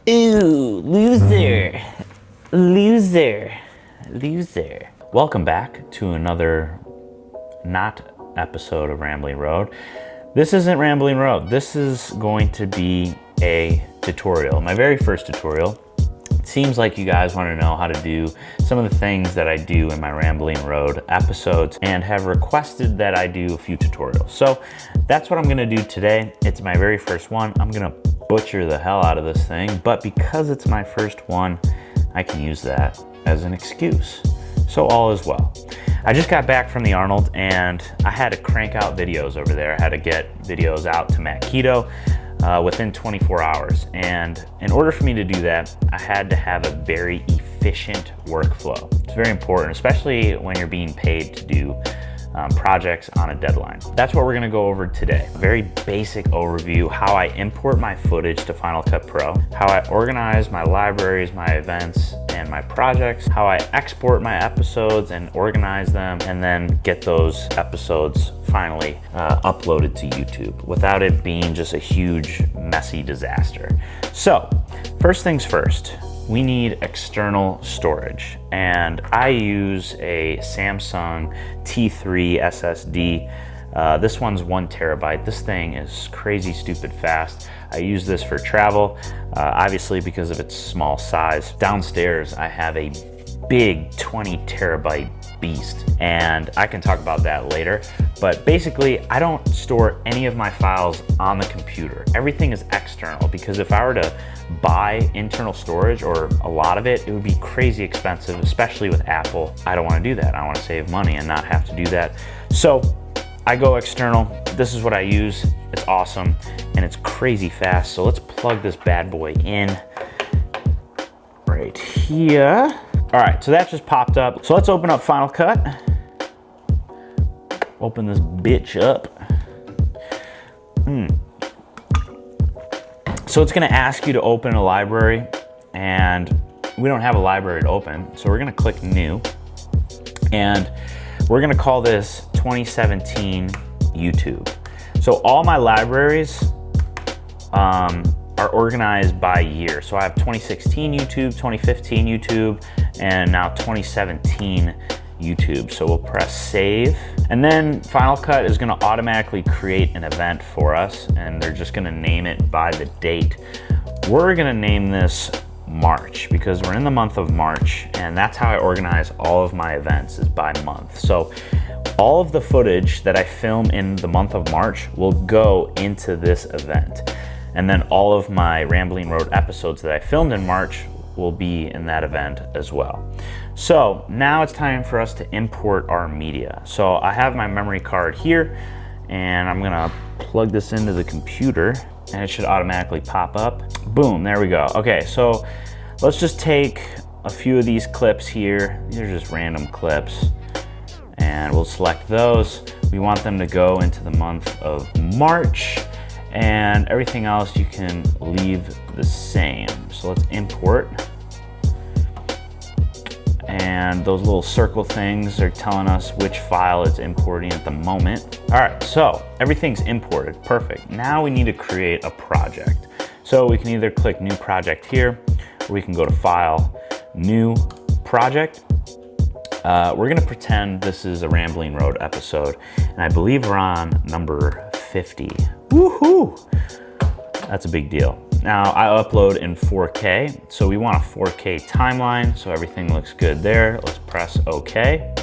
Ooh, loser. Loser. Loser. Welcome back to another not episode of Rambling Road. This isn't Rambling Road. This is going to be a tutorial, my very first tutorial. It seems like you guys want to know how to do some of the things that I do in my Rambling Road episodes and have requested that I do a few tutorials. So that's what I'm going to do today. It's my very first one. I'm going to butcher the hell out of this thing, but because it's my first one, I can use that as an excuse. So all is well. I just got back from the Arnold and I had to crank out videos over there. I had to get videos out to Matt Keto within 24 hours. And in order for me to do that, I had to have a very efficient workflow. It's very important, especially when you're being paid to do projects on a deadline. That's what we're gonna go over today. A very basic overview, how I import my footage to Final Cut Pro, how I organize my libraries, my events, and my projects, how I export my episodes and organize them, and then get those episodes finally uploaded to YouTube without it being just a huge, messy disaster. So, first things first, we need external storage, and I use a Samsung T3 SSD. This one's 1 terabyte. This thing is crazy stupid fast. I use this for travel, obviously because of its small size. Downstairs, I have a big 20 terabyte beast, and I can talk about that later. But basically, I don't store any of my files on the computer. Everything is external, because if I were to buy internal storage, or a lot of it, it would be crazy expensive, especially with Apple. I don't want to do that. I want to save money and not have to do that. So I go external. This is what I use. It's awesome and it's crazy fast. So let's plug this bad boy in right here. All right, so that just popped up. So let's open up Final Cut. Open this bitch up. So it's gonna ask you to open a library, and we don't have a library to open. So we're gonna click New, and we're gonna call this 2017 YouTube. So all my libraries are organized by year. So I have 2016 YouTube, 2015 YouTube, and now 2017 YouTube. So we'll press save. And then Final Cut is gonna automatically create an event for us, and they're just gonna name it by the date. We're gonna name this March because we're in the month of March, and that's how I organize all of my events, is by month. So all of the footage that I film in the month of March will go into this event. And then all of my Rambling Road episodes that I filmed in March will be in that event as well. So now it's time for us to import our media. So I have my memory card here, and I'm gonna plug this into the computer, and it should automatically pop up. Boom, there we go. Okay, so let's just take a few of these clips here. These are just random clips, and we'll select those. We want them to go into the month of March, and everything else you can leave the same. So let's import. And those little circle things are telling us which file it's importing at the moment. All right, so everything's imported, perfect. Now we need to create a project. So we can either click New Project here, or we can go to File, New Project. We're gonna pretend this is a Rambling Road episode, and I believe we're on number 50. Woohoo! That's a big deal. Now I upload in 4K, so we want a 4K timeline, so everything looks good there. Let's press OK.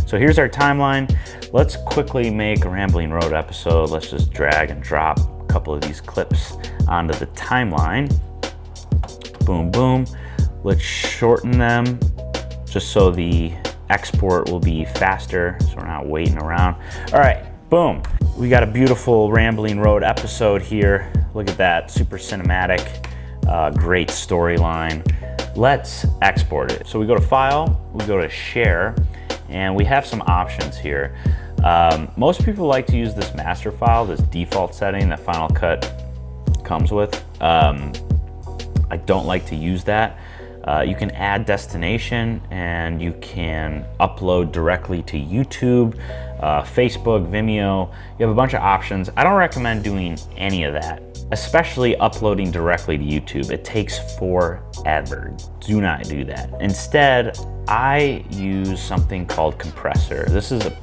So here's our timeline. Let's quickly make a Rambling Road episode. Let's just drag and drop a couple of these clips onto the timeline. Boom, boom. Let's shorten them just so the export will be faster, so we're not waiting around. All right, boom. We got a beautiful Rambling Road episode here. Look at that, super cinematic, great storyline. Let's export it. So we go to File, we go to Share, and we have some options here. Most people like to use this master file, this default setting that Final Cut comes with. I don't like to use that. You can add destination, and you can upload directly to YouTube. Facebook, Vimeo. You have a bunch of options. I don't recommend doing any of that, especially uploading directly to YouTube. It takes forever. Do not do that. Instead, I use something called Compressor. This is a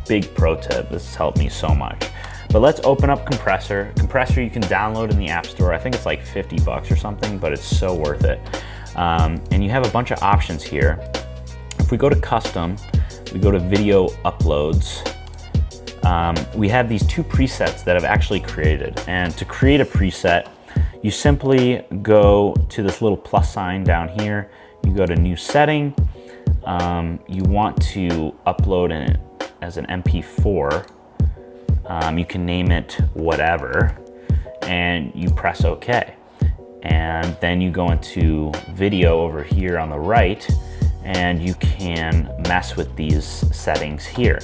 big pro tip. This has helped me so much. But let's open up Compressor. Compressor you can download in the App Store. I think it's like 50 bucks or something, but it's so worth it. And you have a bunch of options here. If we go to Custom, we go to Video Uploads. We have these two presets that I've actually created. And to create a preset, you simply go to this little plus sign down here. You go to New Setting. You want to upload it as an MP4. You can name it whatever, and you press OK. And then you go into video over here on the right, and you can mess with these settings here.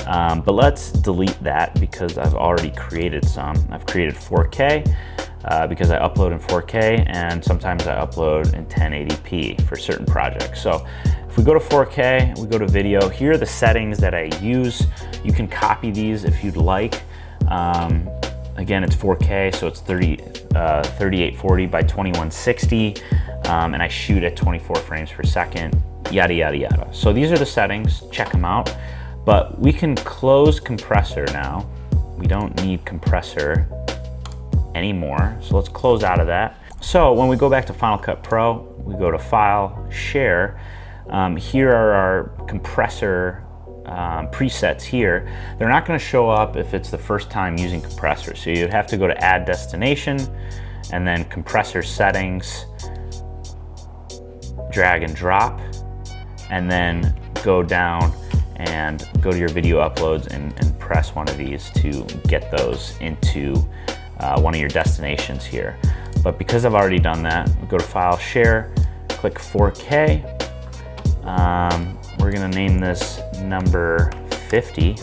But let's delete that because I've already created some. I've created 4K because I upload in 4K, and sometimes I upload in 1080p for certain projects. So if we go to 4K, we go to video, here are the settings that I use. You can copy these if you'd like. Again, it's 4K, so it's 3840 by 2160, and I shoot at 24 frames per second, yada, yada, yada. So these are the settings, check them out. But we can close Compressor now. We don't need Compressor anymore, so let's close out of that. So when we go back to Final Cut Pro, we go to File, Share. Here are our compressor presets here. They're not going to show up if it's the first time using Compressor. So you'd have to go to Add Destination and then Compressor Settings, drag and drop, and then go down and go to your video uploads and press one of these to get those into one of your destinations here. But because I've already done that, we go to File, Share, click 4K. We're gonna name this number 50,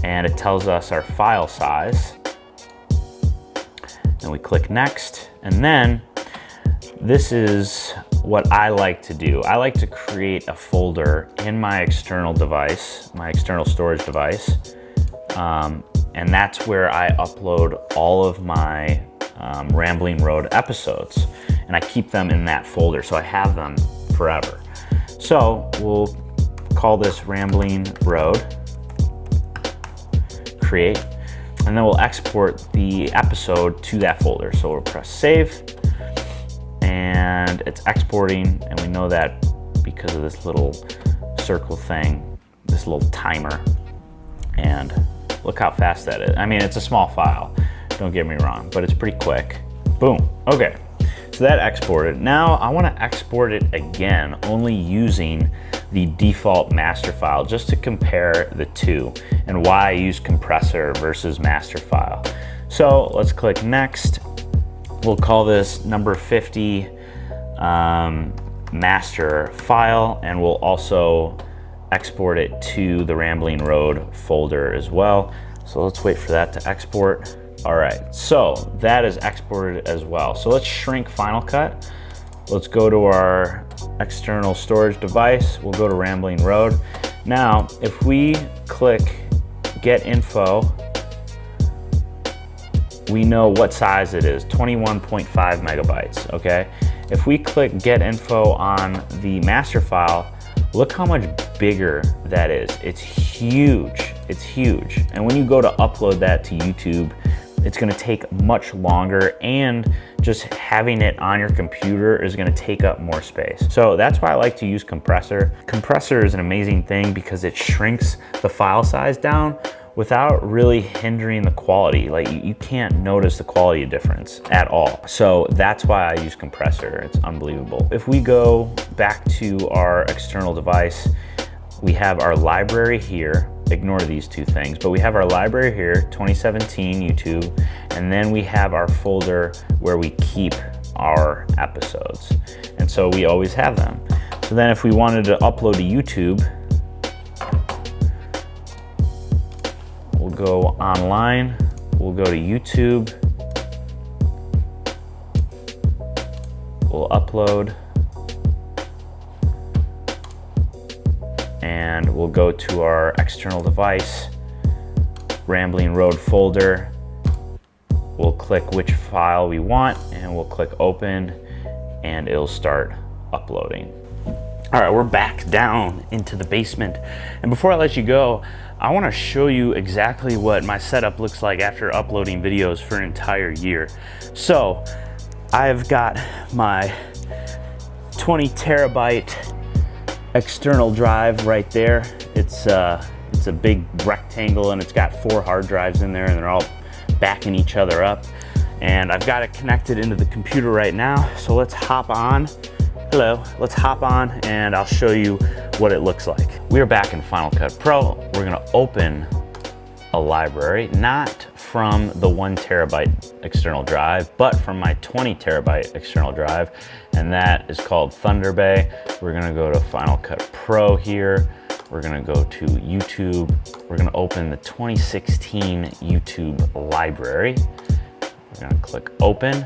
and it tells us our file size. Then we click Next, and then this is what I like to do. I like to create a folder in my external device, my external storage device, and that's where I upload all of my Rambling Road episodes, and I keep them in that folder, so I have them forever. So we'll call this Rambling Road, create, and then we'll export the episode to that folder. So we'll press save, and it's exporting, and we know that because of this little circle thing, this little timer, and look how fast that is. I mean, it's a small file, don't get me wrong, but it's pretty quick. Boom, okay. So that exported. Now I want to export it again, only using the default master file, just to compare the two and why I use Compressor versus master file. So let's click Next. We'll call this number 50 master file, and we'll also export it to the Rambling Road folder as well. So let's wait for that to export. All right, so that is exported as well. So let's shrink Final Cut. Let's go to our external storage device. We'll go to Rambling Road. Now, if we click Get Info, we know what size it is, 21.5 megabytes, okay? If we click Get Info on the master file, look how much bigger that is. It's huge, it's huge. And when you go to upload that to YouTube, it's gonna take much longer, and just having it on your computer is gonna take up more space. So that's why I like to use Compressor. Compressor is an amazing thing because it shrinks the file size down without really hindering the quality. Like you can't notice the quality difference at all. So that's why I use Compressor. It's unbelievable. If we go back to our external device, we have our library here. Ignore these two things, but we have our library here, 2017 YouTube, and then we have our folder where we keep our episodes. And so we always have them. So then if we wanted to upload to YouTube, we'll go online, we'll go to YouTube, we'll upload, and we'll go to our external device, Rambling Road folder. We'll click which file we want and we'll click open and it'll start uploading. All right, we're back down into the basement. And before I let you go, I wanna show you exactly what my setup looks like after uploading videos for an entire year. So I've got my 20 terabyte external drive right there. It's a big rectangle and it's got 4 hard drives in there and they're all backing each other up. And I've got it connected into the computer right now. So let's hop on. Hello, let's hop on and I'll show you what it looks like. We are back in Final Cut Pro. We're gonna open a library, not from the 1 terabyte external drive, but from my 20 terabyte external drive, and that is called Thunder Bay. We're gonna go to Final Cut Pro here. We're gonna go to YouTube. We're gonna open the 2016 YouTube library. We're gonna click open.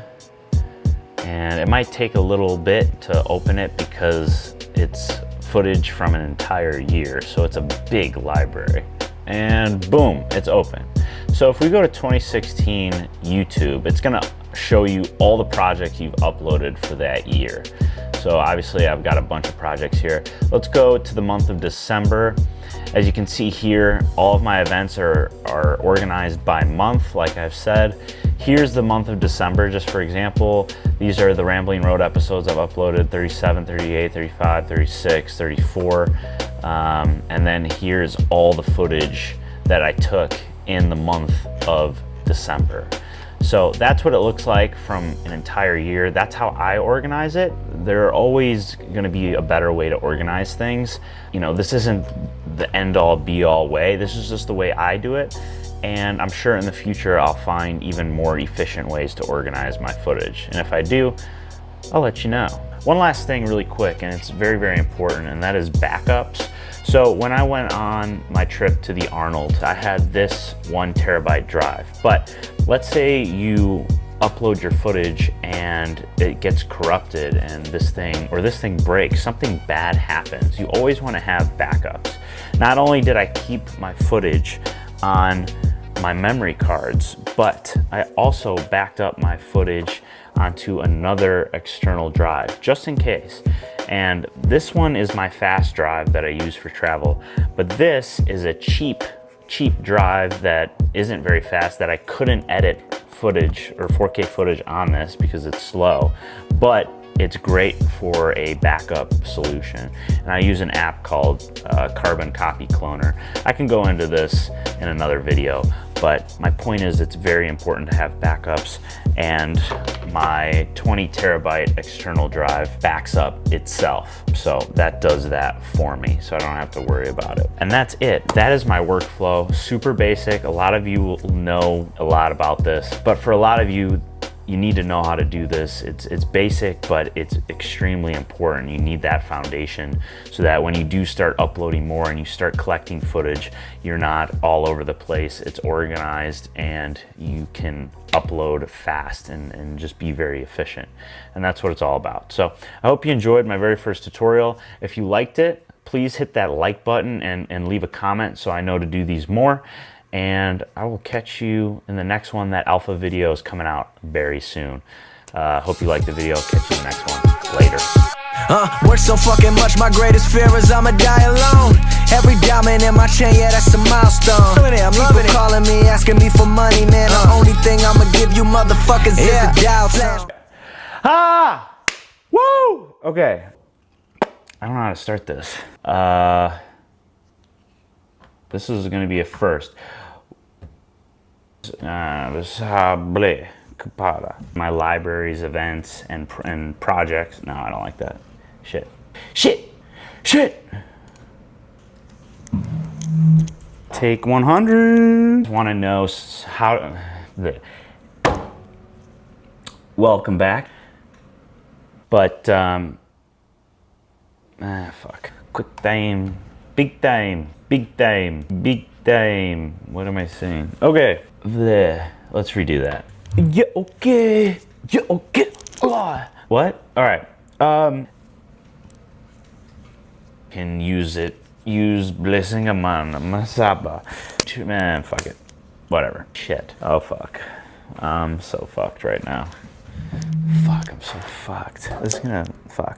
And it might take a little bit to open it because it's footage from an entire year. So it's a big library. And boom, it's open. So if we go to 2016 YouTube, it's gonna show you all the projects you've uploaded for that year. So obviously I've got a bunch of projects here. Let's go to the month of December. As you can see here, all of my events are organized by month, like I've said. Here's the month of December, just for example. These are the Rambling Road episodes I've uploaded, 37, 38, 35, 36, 34. And then here's all the footage that I took in the month of December. So that's what it looks like from an entire year. That's how I organize it. There are always gonna be a better way to organize things. You know, this isn't the end all be all way. This is just the way I do it. And I'm sure in the future I'll find even more efficient ways to organize my footage. And if I do, I'll let you know. One last thing really quick, and it's very, very important, and that is backups. So when I went on my trip to the Arnold, I had this 1 terabyte drive. But let's say you upload your footage and it gets corrupted and this thing breaks, something bad happens. You always want to have backups. Not only did I keep my footage on my memory cards, but I also backed up my footage onto another external drive, just in case. And this one is my fast drive that I use for travel, but this is a cheap drive that isn't very fast, that I couldn't edit footage or 4K footage on this because it's slow, but it's great for a backup solution. And I use an app called Carbon Copy Cloner. I can go into this in another video, but my point is it's very important to have backups, and my 20 terabyte external drive backs up itself. So that does that for me, so I don't have to worry about it. And that's it. That is my workflow. Super basic. A lot of you will know a lot about this, but for a lot of you, you need to know how to do this. It's basic, but it's extremely important. You need that foundation so that when you do start uploading more and you start collecting footage, you're not all over the place. It's organized and you can upload fast and just be very efficient. And that's what it's all about. So I hope you enjoyed my very first tutorial. If you liked it, please hit that like button and leave a comment so I know to do these more. And I will catch you in the next one. That alpha video is coming out very soon. Hope you liked the video. Catch you in the next one. Later. Work so fucking much, my greatest fear is I'ma die alone. Every diamond in my chain, yeah, that's a milestone. I'm loving it. Calling me, asking me for money, man. The only thing I'ma give you motherfuckers is a dial flash. Ah! Woo! Okay. I don't know how to start this. This is gonna be a first. My libraries, events, and projects. No, I don't like that. Shit. Take 100. Want to know how? Welcome back. But fuck. Quick time. Big time. Big time. Big time. What am I saying? Okay. Let's redo that. Yeah, okay. Yeah, okay. What? All right. Can use it use blessing amon masaba. Man, fuck it. Whatever. Shit. Oh, fuck. I'm so fucked right now. Fuck, I'm so fucked. This is gonna... Fuck.